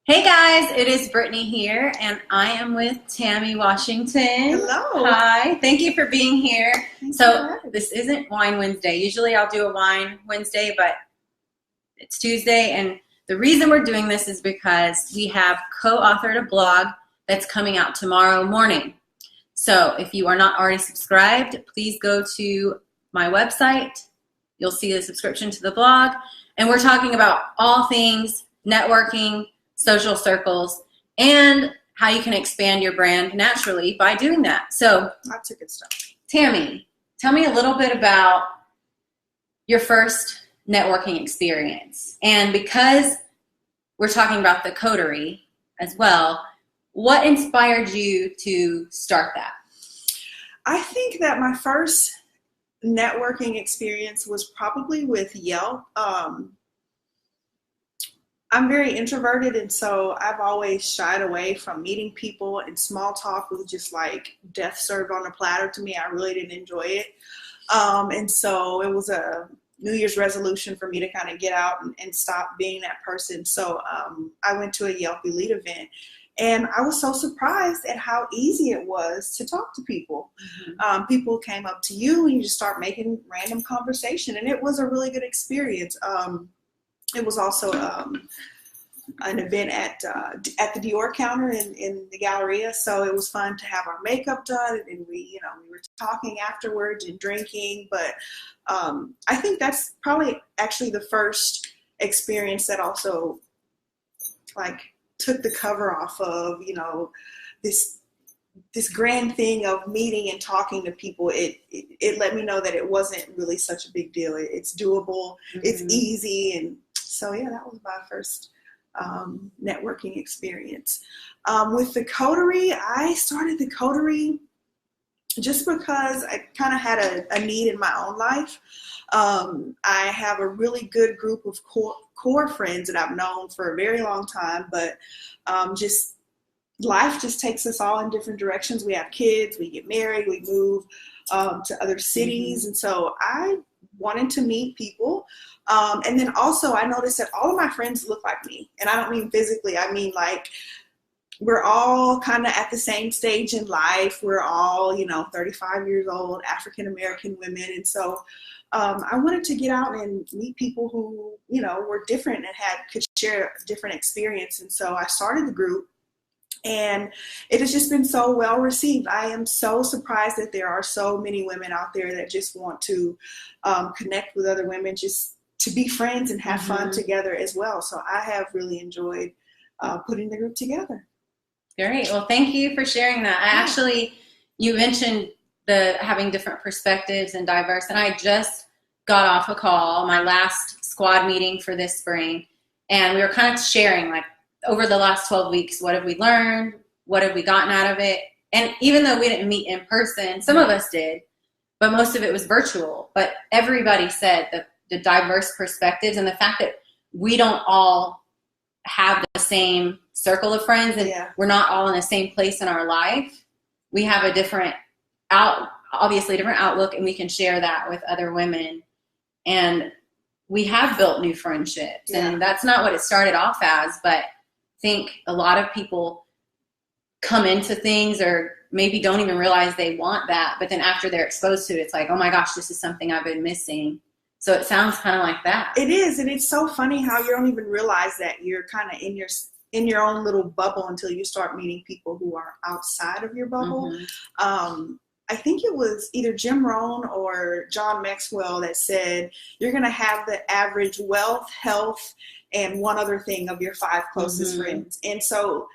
Hey guys, it is Brittany here, and I am with Tammy Washington. Hello. Hi, thank you for being here. Thank you for So, having me. this isn't Wine Wednesday. Usually I'll do a Wine Wednesday, but it's Tuesday, and the reason we're doing this is because we have co-authored a blog that's coming out tomorrow morning. So, if you are not already subscribed, please go to my website. You'll see the subscription to the blog, and we're talking about all things networking, social circles, and how you can expand your brand naturally by doing that. So, Lots of good stuff. Tammy, tell me a little bit about your first networking experience. And because we're talking about the coterie as well, what inspired you to start that? I think that my first networking experience was probably with Yelp. I'm very introverted, and so I've always shied away from meeting people, and small talk was just like death served on a platter to me. I really didn't enjoy it. And so it was a New Year's resolution for me to kind of get out and stop being that person. So I went to a Yelp Elite event, and I was so surprised at how easy it was to talk to people. People came up to you, and you just start making random conversation, and it was a really good experience. It was also an event at the Dior counter in the Galleria, so it was fun to have our makeup done, and we were talking afterwards and drinking. But I think that's probably actually the first experience that also like took the cover off of this grand thing of meeting and talking to people. It let me know that it wasn't really such a big deal. It's doable. It's easy. And so yeah, that was my first networking experience. With the coterie, I started the coterie just because I kind of had a need in my own life. I have a really good group of core friends that I've known for a very long time, but just life just takes us all in different directions. We have kids, we get married, we move to other cities. And so I wanted to meet people. And then also I noticed that all of my friends look like me. And I don't mean physically, I mean like we're all kind of at the same stage in life. We're all, 35 years old, African-American women. And so I wanted to get out and meet people who, were different and could share different experience. And so I started the group. And it has just been so well received. I am so surprised that there are so many women out there that just want to connect with other women, just to be friends and have fun together as well. So I have really enjoyed putting the group together. Great. Well, thank you for sharing that. You mentioned the having different perspectives and diverse, and I just got off a call, my last squad meeting for this spring, and we were kind of sharing like, over the last 12 weeks, what have we learned? What have we gotten out of it? And even though we didn't meet in person, some of us did, but most of it was virtual. But everybody said that the diverse perspectives and the fact that we don't all have the same circle of friends and we're not all in the same place in our life. We have a different outlook, and we can share that with other women. And we have built new friendships. And that's not what it started off as, but think a lot of people come into things or maybe don't even realize they want that, but then after they're exposed to it, it's like, oh my gosh, this is something I've been missing. So it sounds kind of like that. It is, and it's so funny how you don't even realize that you're kind of in your own little bubble until you start meeting people who are outside of your bubble. I think it was either Jim Rohn or John Maxwell that said you're going to have the average wealth, health, and one other thing of your 5 closest friends. And so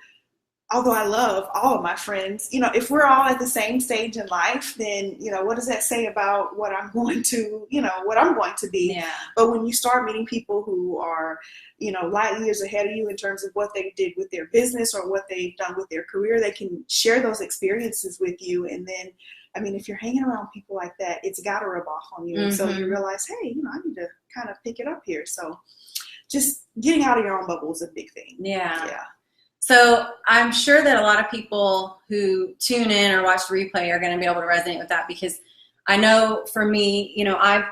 although I love all of my friends, if we're all at the same stage in life, then, what does that say about what I'm going to, what I'm going to be? Yeah. But when you start meeting people who are, light years ahead of you in terms of what they did with their business or what they've done with their career, they can share those experiences with you. And then, if you're hanging around people like that, it's got to rub off on you. And so you realize, hey, I need to kind of pick it up here. So just getting out of your own bubble is a big thing. Yeah. So I'm sure that a lot of people who tune in or watch the replay are going to be able to resonate with that, because I know for me, I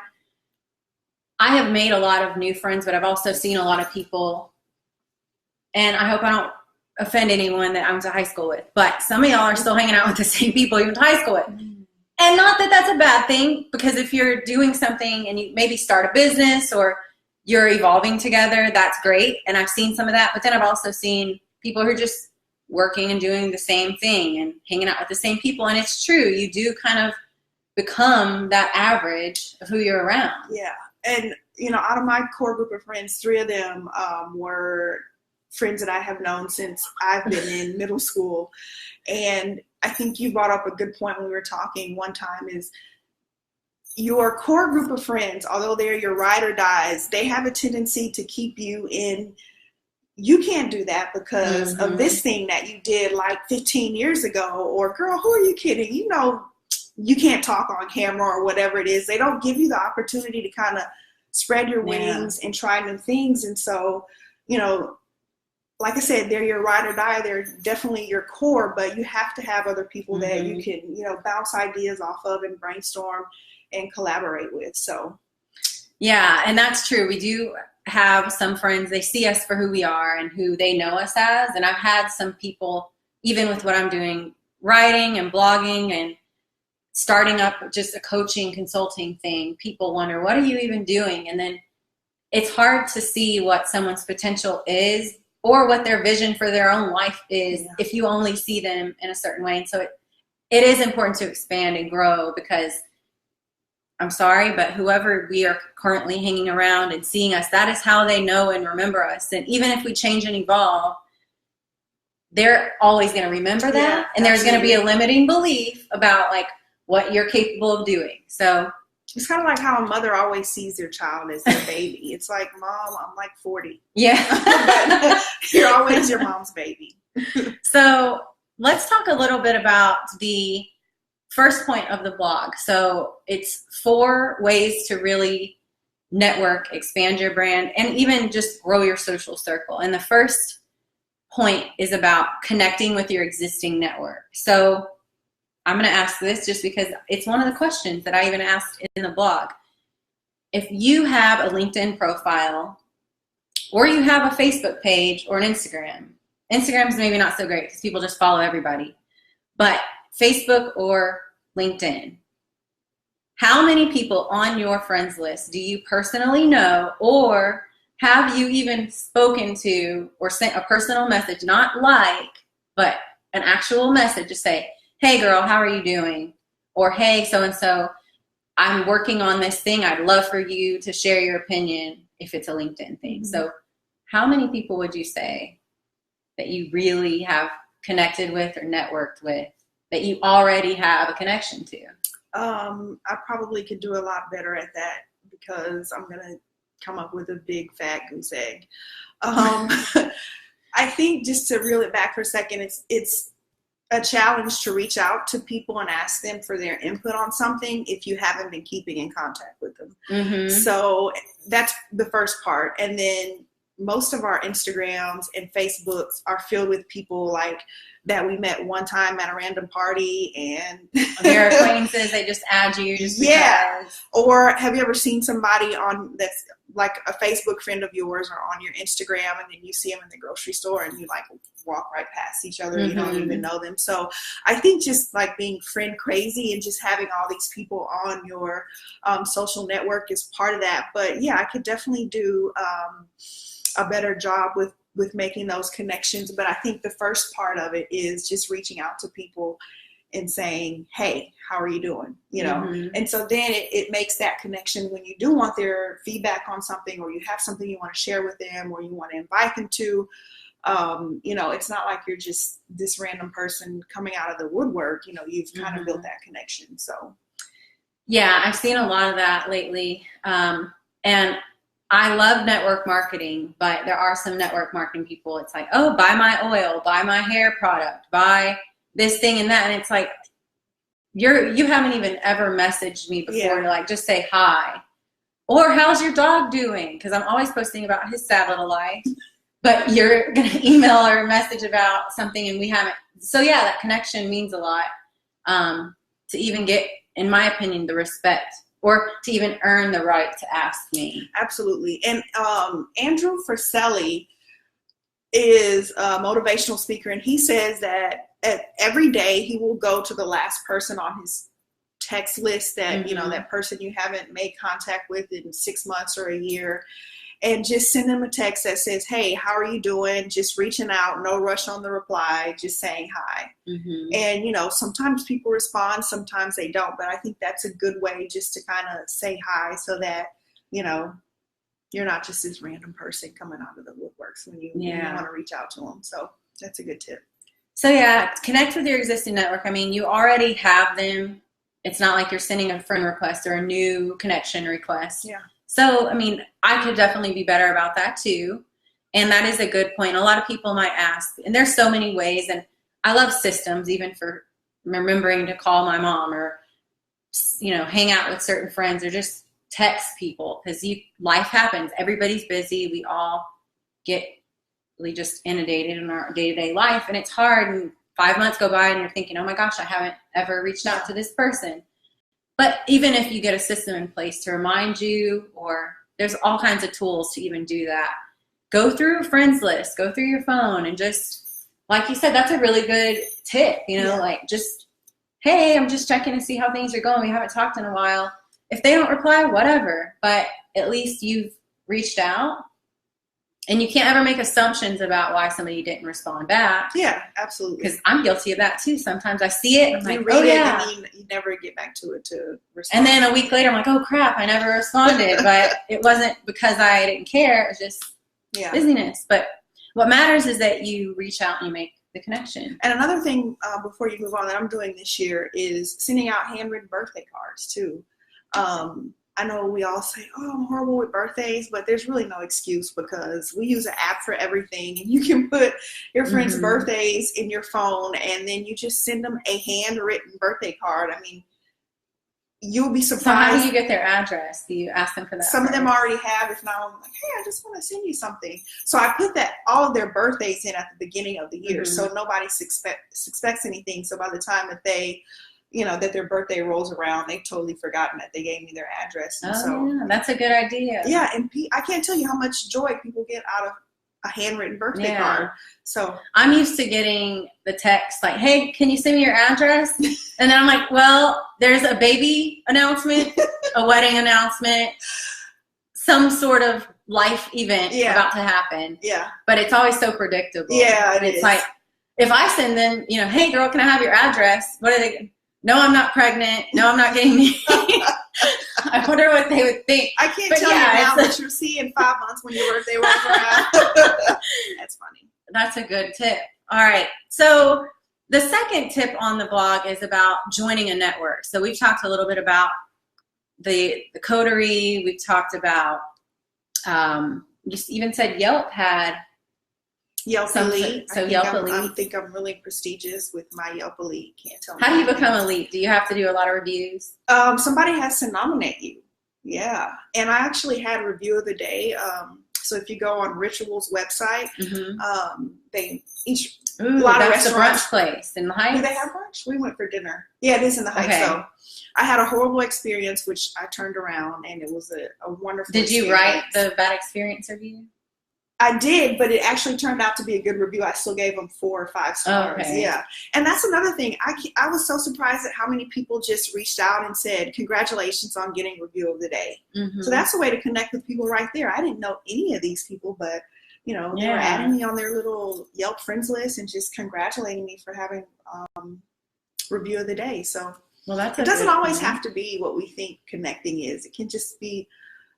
have made a lot of new friends, but I've also seen a lot of people and I hope I don't offend anyone that I went to high school with, but some of y'all are still hanging out with the same people you went to high school with. And not that that's a bad thing, because if you're doing something and you maybe start a business or you're evolving together, that's great. And I've seen some of that, but then I've also seen people who are just working and doing the same thing and hanging out with the same people. And it's true, you do kind of become that average of who you're around. Yeah. And, out of my core group of friends, 3 of them were friends that I have known since I've been in middle school. And I think you brought up a good point when we were talking one time, is your core group of friends, although they're your ride or dies, they have a tendency to keep you in, you can't do that because of this thing that you did like 15 years ago, or girl, who are you kidding? You can't talk on camera or whatever it is. They don't give you the opportunity to kind of spread your wings and try new things. And so, like I said, they're your ride or die. They're definitely your core, but you have to have other people that you can, bounce ideas off of and brainstorm and collaborate with. So, yeah, and that's true. We do have some friends, they see us for who we are and who they know us as. And I've had some people, even with what I'm doing, writing and blogging and starting up just a coaching consulting thing, people wonder, what are you even doing? And then it's hard to see what someone's potential is or what their vision for their own life is if you only see them in a certain way. And so it is important to expand and grow, because I'm sorry, but whoever we are currently hanging around and seeing us, that is how they know and remember us. And even if we change and evolve, they're always going to remember that. Yeah, and there's going to be a limiting belief about like what you're capable of doing. So it's kind of like how a mother always sees their child as their baby. It's like, Mom, I'm like 40. Yeah. But you're always your mom's baby. So let's talk a little bit about the first point of the blog. So it's 4 ways to really network, expand your brand, and even just grow your social circle. And the first point is about connecting with your existing network. So I'm going to ask this just because it's one of the questions that I even asked in the blog. If you have a LinkedIn profile, or you have a Facebook page or an Instagram is maybe not so great because people just follow everybody, but Facebook or LinkedIn, how many people on your friends list do you personally know, or have you even spoken to or sent a personal message, not like, but an actual message to say, hey girl, how are you doing? Or hey, so-and-so, I'm working on this thing. I'd love for you to share your opinion if it's a LinkedIn thing. So how many people would you say that you really have connected with or networked with that you already have a connection to? I probably could do a lot better at that, because I'm going to come up with a big fat goose egg. I think, just to reel it back for a second, it's a challenge to reach out to people and ask them for their input on something if you haven't been keeping in contact with them. So that's the first part. And then most of our Instagrams and Facebooks are filled with people like that we met one time at a random party, and their acquaintances, they just add you just because. Or have you ever seen somebody on that's like a Facebook friend of yours or on your Instagram, and then you see them in the grocery store and you like walk right past each other, you don't even know them. So I think just like being friend crazy and just having all these people on your social network is part of that. But yeah, I could definitely do a better job with making those connections. But I think the first part of it is just reaching out to people and saying, hey, how are you doing? And so then it makes that connection when you do want their feedback on something, or you have something you want to share with them, or you want to invite them to, it's not like you're just this random person coming out of the woodwork. You've kind of built that connection. So yeah, I've seen a lot of that lately. And I love network marketing, but there are some network marketing people. It's like, oh, buy my oil, buy my hair product, buy this thing and that. And it's like, you haven't even ever messaged me before to like just say hi. Or how's your dog doing? Because I'm always posting about his sad little life. But you're going to email or message about something and we haven't. So yeah, that connection means a lot to even get, in my opinion, the respect, or to even earn the right to ask me. Absolutely. And Andrew Friselli, is a motivational speaker, and he says that every day he will go to the last person on his text list that, you know, that person you haven't made contact with in 6 months or a year, and just send them a text that says, hey, how are you doing? Just reaching out, no rush on the reply, just saying hi. And, you know, sometimes people respond, sometimes they don't, but I think that's a good way just to kind of say hi so that, you know, you're not just this random person coming out of the woodworks when you want to reach out to them. So that's a good tip. So yeah, connect with your existing network. I mean, you already have them. It's not like you're sending a friend request or a new connection request. Yeah. So, I mean, I could definitely be better about that too. And that is a good point. A lot of people might ask, and there's so many ways, and I love systems, even for remembering to call my mom or, you know, hang out with certain friends or just text people, because life happens. Everybody's busy. We all get really just inundated in our day-to-day life, and it's hard. And 5 months go by and you're thinking, oh my gosh, I haven't ever reached out to this person. But even if you get a system in place to remind you, or there's all kinds of tools to even do that, go through a friends list, go through your phone, and just, like you said, that's a really good tip, you know, like just, hey, I'm just checking to see how things are going. We haven't talked in a while. If they don't reply, whatever, but at least you've reached out. And you can't ever make assumptions about why somebody didn't respond back. Yeah, absolutely. Because I'm guilty of that too. Sometimes I see it, I'm you like, read oh it yeah. and you never get back to it to respond. And then a week later, I'm like, oh crap, I never responded. But it wasn't because I didn't care. It was just busyness. But what matters is that you reach out and you make the connection. And another thing before you move on that I'm doing this year is sending out handwritten birthday cards too. I know we all say, oh, I'm horrible with birthdays, but there's really no excuse because we use an app for everything. And you can put your friends' birthdays in your phone and then you just send them a handwritten birthday card. I mean, you'll be surprised. So how do you get their address? Do you ask them for that? Some of them already have. If not, I'm like, hey, I just want to send you something. So I put all of their birthdays in at the beginning of the year. So nobody suspects anything. So by the time that they, you know, that their birthday rolls around, they've totally forgotten that they gave me their address. And yeah, that's a good idea. Yeah, and I can't tell you how much joy people get out of a handwritten birthday card. So I'm used to getting the text like, hey, can you send me your address? And then I'm like, well, there's a baby announcement, a wedding announcement, some sort of life event about to happen. Yeah. But it's always so predictable. Yeah, it's like, if I send them, you know, hey girl, can I have your address? What are they? No, I'm not pregnant. No, I'm not getting me. I wonder what they would think. I can't tell you now what you'll see in 5 months when your birthday rolls around. That's funny. That's a good tip. All right. So the second tip on the blog is about joining a network. So we've talked a little bit about the coterie. We've talked about, you even said Yelp had Yelp Elite. So Yelp Elite. I think I'm really prestigious with my Yelp Elite. Can't tell me. How do you become elite? Do you have to do a lot of reviews? Somebody has to nominate you. Yeah. And I actually had a review of the day. So if you go on Ritual's website, they each a lot of restaurants. The brunch place in the Heights. Do they have brunch? We went for dinner. Yeah, it is in the Heights. Okay. So I had a horrible experience, which I turned around, and it was a wonderful experience. Did you write the bad experience review? I did, but it actually turned out to be a good review. I still gave them 4 or 5 stars. Okay. Yeah. And that's another thing. I was so surprised at how many people just reached out and said, congratulations on getting review of the day. So that's a way to connect with people right there. I didn't know any of these people, but, you know, they were adding me on their little Yelp friends list and just congratulating me for having review of the day. So it doesn't always have to be what we think connecting is. It can just be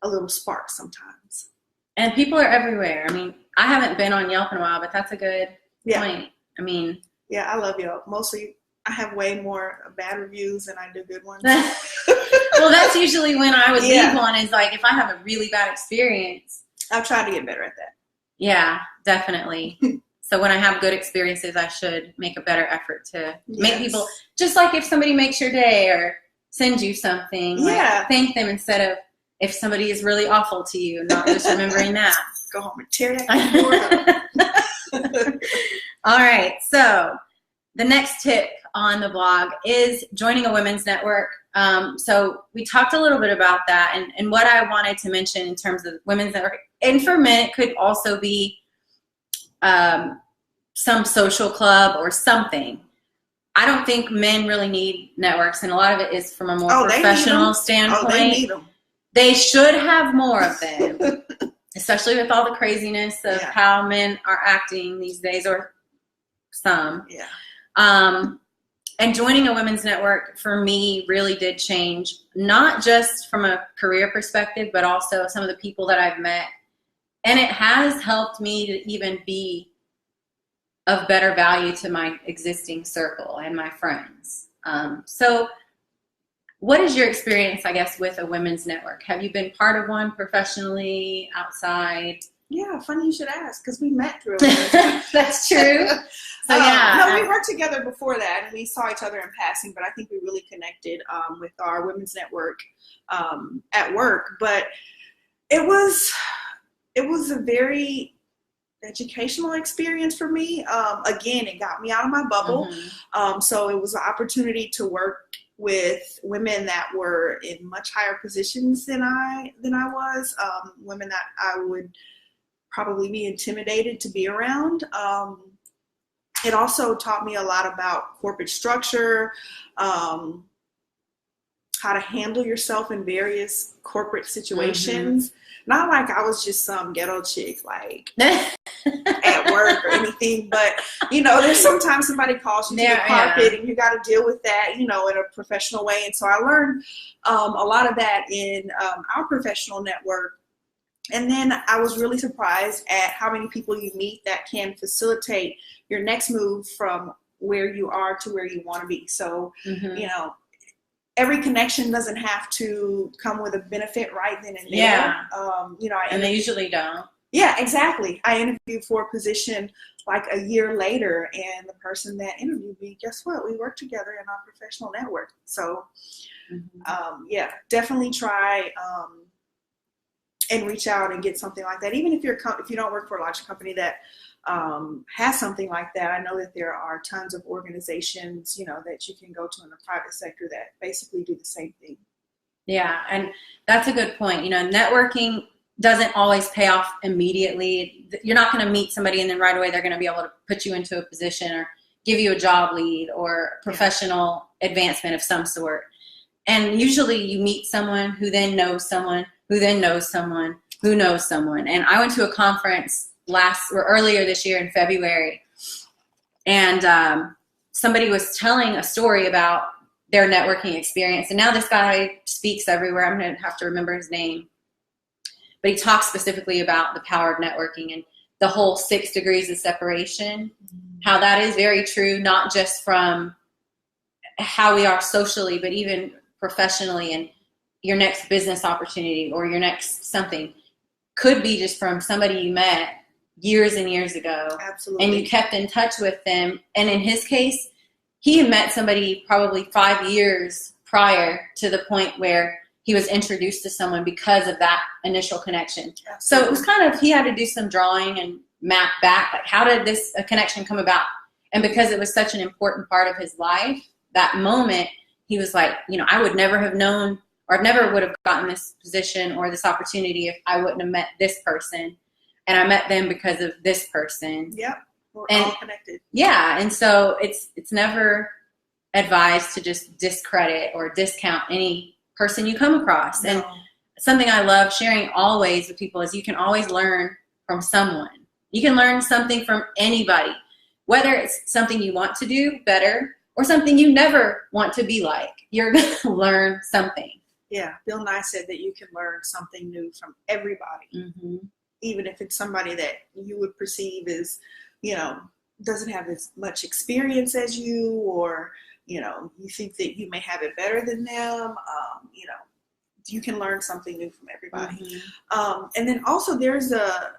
a little spark sometimes. And people are everywhere. I mean, I haven't been on Yelp in a while, but that's a good point. I mean, yeah, I love Yelp. Mostly, I have way more bad reviews than I do good ones. Well, that's usually when I would leave one. Is like if I have a really bad experience. I've tried to get better at that. Yeah, definitely. So when I have good experiences, I should make a better effort to make people, just like if somebody makes your day or sends you something, like, thank them instead of if somebody is really awful to you, not just remembering that. Go home and tear that keyboard up. All right. So the next tip on the blog is joining a women's network. So we talked a little bit about that and what I wanted to mention in terms of women's network. And for men, it could also be some social club or something. I don't think men really need networks, and a lot of it is from a more professional standpoint. They need them. They should have more of them, especially with all the craziness of how men are acting these days, or some. Yeah. And joining a women's network for me really did change, not just from a career perspective, but also some of the people that I've met. And it has helped me to even be of better value to my existing circle and my friends. So what is your experience, I guess, with a women's network? Have you been part of one professionally, outside? Yeah, funny you should ask, because we met through a That's true. So no, we worked together before that, and we saw each other in passing, but I think we really connected with our women's network at work. But it was a very educational experience for me. Again, it got me out of my bubble. So it was an opportunity to work with women that were in much higher positions than I was, women that I would probably be intimidated to be around. It also taught me a lot about corporate structure, how to handle yourself in various corporate situations. Not like I was just some ghetto chick, like at work or anything, but there's sometimes somebody calls you to the carpet and you got to deal with that, in a professional way. And so I learned a lot of that in our professional network. And then I was really surprised at how many people you meet that can facilitate your next move from where you are to where you want to be. So, every connection doesn't have to come with a benefit right then and there. Yeah. And they usually don't. Yeah, exactly. I interviewed for a position like a year later, and the person that interviewed me, guess what? We worked together in our professional network. So, definitely try and reach out and get something like that. Even if you don't work for a large company that has something like that, I know that there are tons of organizations, that you can go to in the private sector that basically do the same thing. Yeah, and that's a good point. Networking doesn't always pay off immediately. You're not going to meet somebody and then right away they're going to be able to put you into a position or give you a job lead or professional advancement of some sort. And usually you meet someone who then knows someone who then knows someone who knows someone. And I went to a conference earlier this year in February, and somebody was telling a story about their networking experience. And now this guy speaks everywhere. I'm going to have to remember his name. But he talks specifically about the power of networking and the whole 6 degrees of separation, how that is very true, not just from how we are socially, but even professionally, and your next business opportunity or your next something could be just from somebody you met years and years ago. Absolutely. And you kept in touch with them. And in his case, he had met somebody probably 5 years prior to the point where he was introduced to someone because of that initial connection. Absolutely. So it was kind of, he had to do some drawing and map back, like how did this connection come about? And because it was such an important part of his life, that moment, he was like, I would never have known, or I never would have gotten this position or this opportunity if I wouldn't have met this person. And I met them because of this person. Yep. We're all connected. Yeah. And so it's never advised to just discredit or discount any person you come across. No. And something I love sharing always with people is you can always learn from someone. You can learn something from anybody, whether it's something you want to do better or something you never want to be like. You're going to learn something. Yeah. Bill Nye said that you can learn something new from everybody. Mm-hmm. Even if it's somebody that you would perceive as, doesn't have as much experience as you, or, you think that you may have it better than them, you can learn something new from everybody. Mm-hmm. And then also there's a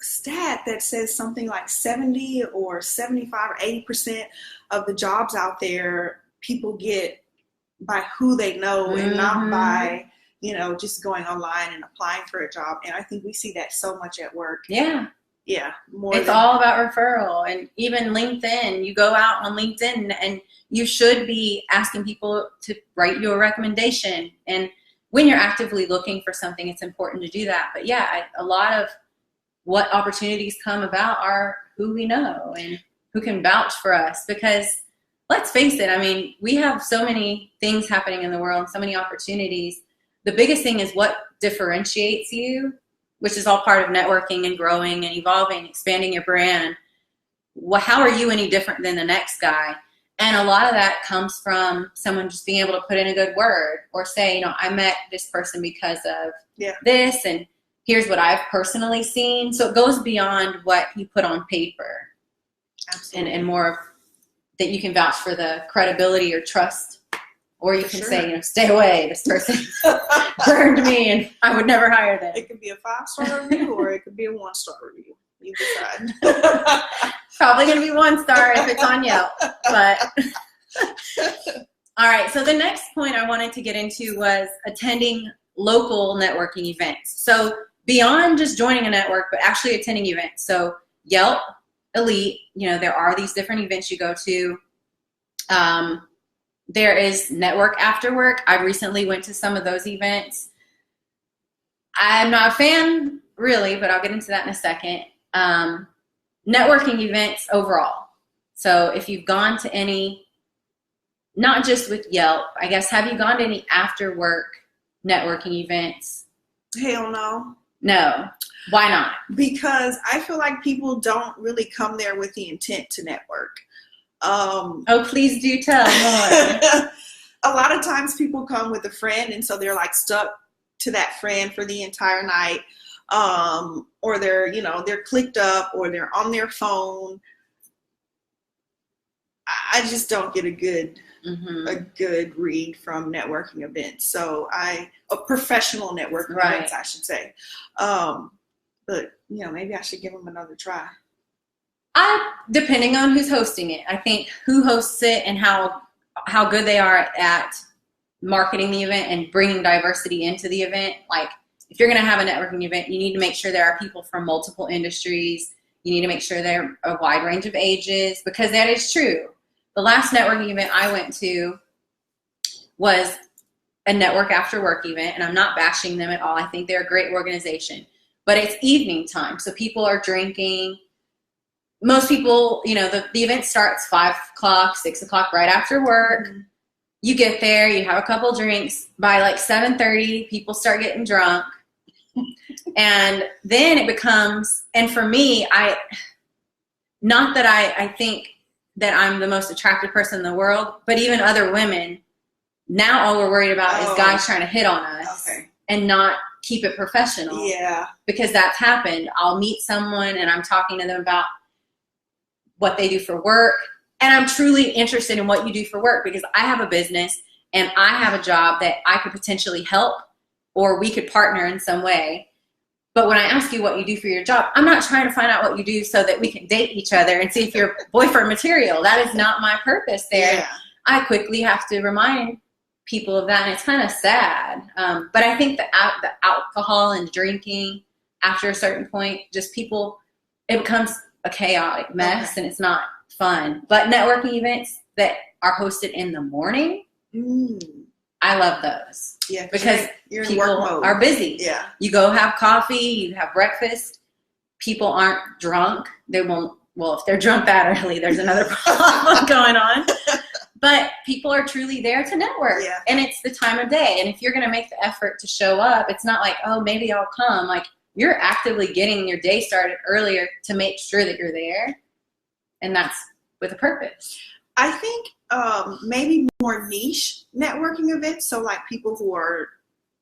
stat that says something like 70 or 75 or 80% of the jobs out there, people get by who they know and not by, just going online and applying for a job. And I think we see that so much at work. Yeah. Yeah. It's all about referral. And even LinkedIn, you go out on LinkedIn and you should be asking people to write you a recommendation. And when you're actively looking for something, it's important to do that. But yeah, a lot of what opportunities come about are who we know and who can vouch for us. Because let's face it, I mean, we have so many things happening in the world, so many opportunities. The biggest thing is what differentiates you, which is all part of networking and growing and evolving, expanding your brand. Well, how are you any different than the next guy? And a lot of that comes from someone just being able to put in a good word or say, you know, I met this person because of this, and here's what I've personally seen. So it goes beyond what you put on paper. Absolutely. And more of that you can vouch for the credibility or trust, or you can say, you know, stay away. This person burned me and I would never hire them. It could be a 5-star review or it could be a 1-star review. You decide. Probably going to be 1 star if it's on Yelp. But all right. So the next point I wanted to get into was attending local networking events. So beyond just joining a network, but actually attending events. So Yelp, Elite, you know, there are these different events you go to. There is Network After Work. I recently went to some of those events. I'm not a fan, really, but I'll get into that in a second. Networking events overall. So if you've gone to any, not just with Yelp, I guess, have you gone to any after work networking events? Hell no. No. Why not? Because I feel like people don't really come there with the intent to network. Oh, please do tell more. A lot of times people come with a friend, and so they're like stuck to that friend for the entire night. Or they're, you know, they're clicked up or they're on their phone. I just don't get a good read from networking events. So professional networking events, I should say. But you know, maybe I should give them another try. Depending on who's hosting it, I think who hosts it and how good they are at marketing the event and bringing diversity into the event. Like, if you're going to have a networking event, you need to make sure there are people from multiple industries. You need to make sure they're a wide range of ages, because that is true. The last networking event I went to was a Network After Work event, and I'm not bashing them at all. I think they're a great organization. But it's evening time, so people are drinking. Most people, you know, the event starts 5 o'clock, 6 o'clock, right after work. Mm-hmm. You get there, you have a couple drinks. By like 7:30, people start getting drunk. And then it becomes, and for me, not that I think that I'm the most attractive person in the world, but even other women, now all we're worried about is guys trying to hit on us and not keep it professional. Yeah. Because that's happened. I'll meet someone and I'm talking to them about what they do for work. And I'm truly interested in what you do for work, because I have a business and I have a job that I could potentially help, or we could partner in some way. But when I ask you what you do for your job, I'm not trying to find out what you do so that we can date each other and see if you're boyfriend material. That is not my purpose there. Yeah. I quickly have to remind people of that, and it's kind of sad. But I think the alcohol and drinking after a certain point, just people, it becomes a chaotic mess, and it's not fun. But networking events that are hosted in the morning, I love those. Yeah, because you're in people work mode. Are busy. Yeah. You go have coffee, you have breakfast. People aren't drunk. They won't, well, if they're drunk that early, there's another problem going on. But people are truly there to network. Yeah. And it's the time of day. And if you're going to make the effort to show up, it's not like, oh, maybe I'll come. Like, you're actively getting your day started earlier to make sure that you're there. And that's with a purpose. I think maybe more niche networking events. So like people who are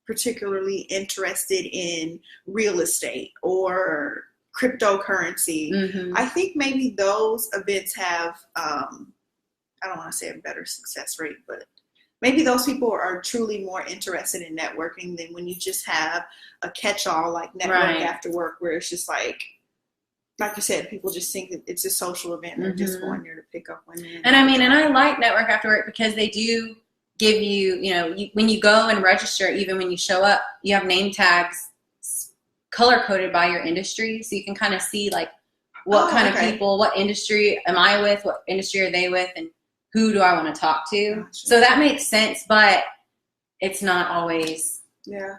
particularly interested in real estate or cryptocurrency. Mm-hmm. I think maybe those events have, I don't want to say a better success rate, but maybe those people are truly more interested in networking than when you just have a catch-all like Network After Work, where it's just like you said, people just think that it's a social event. They're just going there to pick up women. And I mean, and I like Network After Work because they do give you, you know, when you go and register, even when you show up, you have name tags color-coded by your industry. So you can kind of see like what kind of people, what industry am I with, what industry are they with, and who do I want to talk to? Gotcha. So that makes sense, but it's not always. Yeah.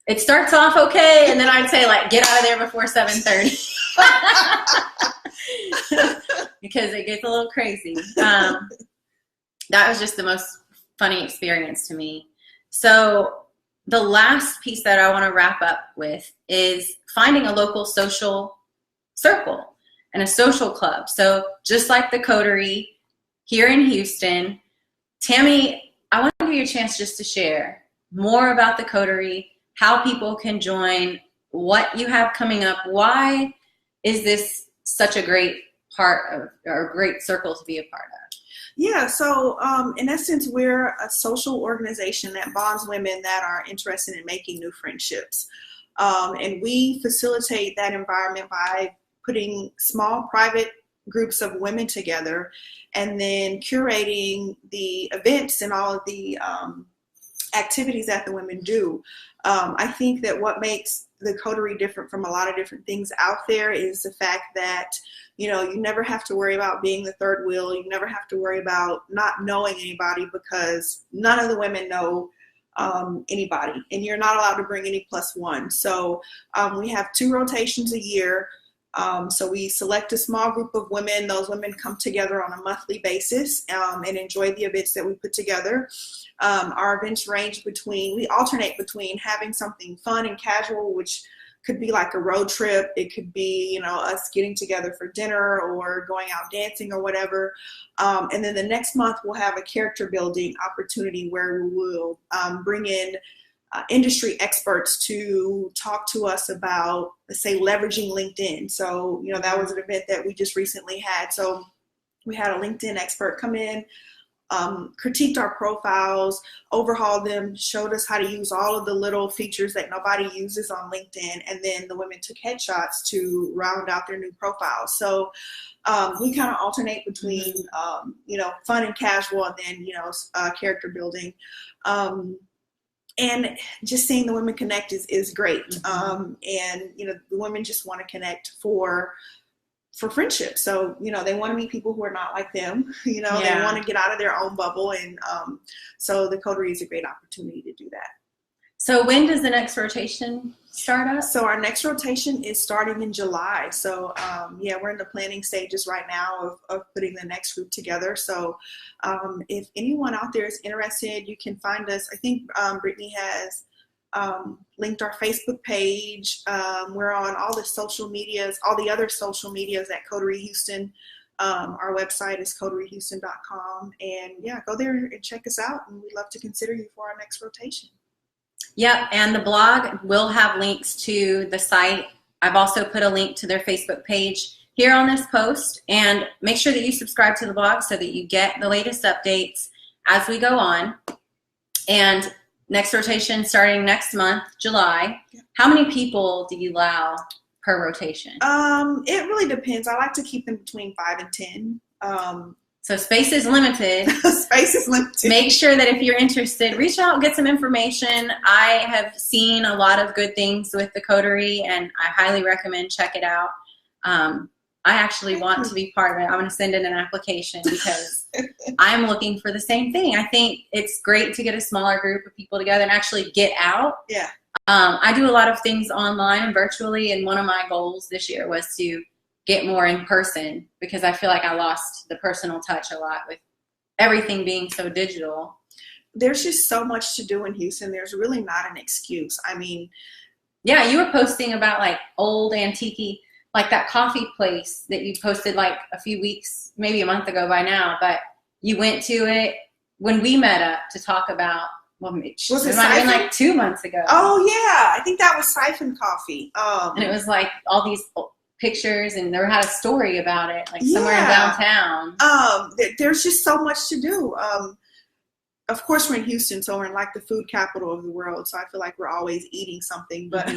It starts off okay, and then I'd say, like, get out of there before 7:30. Because it gets a little crazy. That was just the most funny experience to me. So the last piece that I want to wrap up with is finding a local social circle and a social club. So just like the Coterie here in Houston, Tammy, I want to give you a chance just to share more about the Coterie, how people can join, what you have coming up. Why is this such a great part of, or a great circle to be a part of? Yeah, so in essence, we're a social organization that bonds women that are interested in making new friendships. And we facilitate that environment by putting small private groups of women together and then curating the events and all of the activities that the women do. I think that what makes the Coterie different from a lot of different things out there is the fact that, you know, you never have to worry about being the third wheel. You never have to worry about not knowing anybody, because none of the women know anybody, and you're not allowed to bring any plus one. So we have 2 rotations a year. So we select a small group of women. Those women come together on a monthly basis and enjoy the events that we put together. Our events range between, we alternate between having something fun and casual, which could be like a road trip. It could be, you know, us getting together for dinner or going out dancing or whatever. And then the next month we'll have a character building opportunity where we will bring in industry experts to talk to us about, let's say, leveraging LinkedIn. So, you know, that was an event that we just recently had. So we had a LinkedIn expert come in, critiqued our profiles, overhauled them, showed us how to use all of the little features that nobody uses on LinkedIn. And then the women took headshots to round out their new profiles. So we kind of alternate between, you know, fun and casual, and then, you know, character building. And just seeing the women connect is great. And, you know, the women just want to connect for friendship. So, you know, they want to meet people who are not like them, you know, They want to get out of their own bubble. And so the Coterie is a great opportunity to do that. So when does the next rotation start up? So our next rotation is starting in July. So yeah, we're in the planning stages right now of putting the next group together. So if anyone out there is interested, you can find us. I think Brittany has linked our Facebook page. We're on all the social medias, all the other social medias at Coterie Houston. Our website is coteriehouston.com. And yeah, go there and check us out. And we'd love to consider you for our next rotation. Yep, and the blog will have links to the site. I've also put a link to their Facebook page here on this post. And make sure that you subscribe to the blog so that you get the latest updates as we go on. And next rotation starting next month, July. Yep. How many people do you allow per rotation? It really depends. I like to keep them between 5 and 10. So space is limited. Space is limited. Make sure that if you're interested, reach out, get some information. I have seen a lot of good things with the Coterie, and I highly recommend check it out. I actually want to be part of it. I'm going to send in an application because I'm looking for the same thing. I think it's great to get a smaller group of people together and actually get out. Yeah. I do a lot of things online and virtually, and one of my goals this year was to get more in person because I feel like I lost the personal touch a lot with everything being so digital. There's just so much to do in Houston. There's really not an excuse. I mean, yeah, you were posting about like old antique, like that coffee place that you posted like a few weeks, maybe a month ago by now, but you went to it when we met up to talk about, well, it might have been like 2 months ago. Oh yeah, I think that was Siphon Coffee. And it was like all these pictures, and there had a story about it, like somewhere in downtown. There's just so much to do. Of course, we're in Houston, so we're in like the food capital of the world. So I feel like we're always eating something. But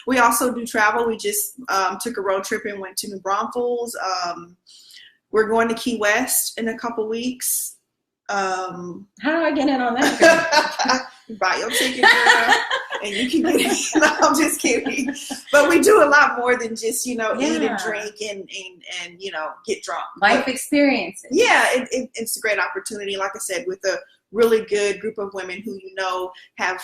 we also do travel. We just took a road trip and went to New Braunfels. We're going to Key West in a couple weeks. How do I get in on that? You buy your ticket, and you can get in. No, I'm just kidding. But we do a lot more than just, you know, eat and drink and you know, get drunk. Life experiences. Yeah, it's a great opportunity. Like I said, with a really good group of women who, you know, have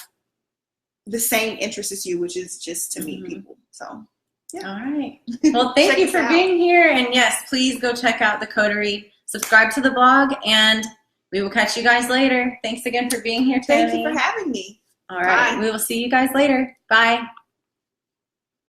the same interest as you, which is just to meet Mhm. people. So, yeah. All right. Well, thank Check you us for out. being here. And yes, please go check out the Coterie. Subscribe to the blog, and we will catch you guys later. Thanks again for being here, Tammy. Thank you for having me. All right. Bye. We will see you guys later. Bye.